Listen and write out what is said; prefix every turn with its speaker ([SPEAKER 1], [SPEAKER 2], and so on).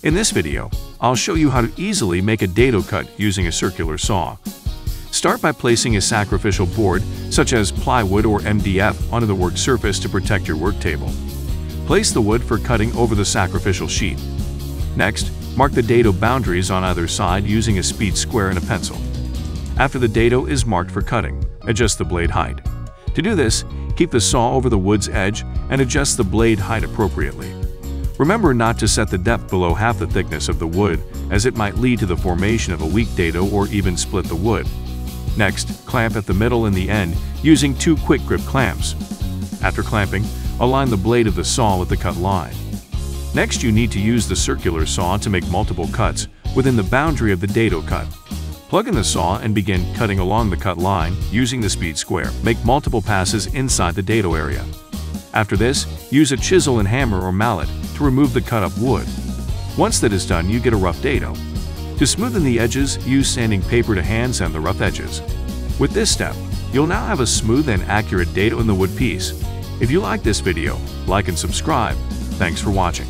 [SPEAKER 1] In this video, I'll show you how to easily make a dado cut using a circular saw. Start by placing a sacrificial board, such as plywood or MDF, onto the work surface to protect your work table. Place the wood for cutting over the sacrificial sheet. Next, mark the dado boundaries on either side using a speed square and a pencil. After the dado is marked for cutting, adjust the blade height. To do this, keep the saw over the wood's edge and adjust the blade height appropriately. Remember not to set the depth below half the thickness of the wood, as it might lead to the formation of a weak dado or even split the wood. Next, clamp at the middle and the end using 2 quick grip clamps. After clamping, align the blade of the saw with the cut line. Next, you need to use the circular saw to make multiple cuts within the boundary of the dado cut. Plug in the saw and begin cutting along the cut line using the speed square. Make multiple passes inside the dado area. After this, use a chisel and hammer or mallet to remove the cut-up wood. Once that is done, you get a rough dado. To smoothen the edges, use sanding paper to hand sand the rough edges. With this step, you'll now have a smooth and accurate dado in the wood piece. If you like this video, like and subscribe. Thanks for watching.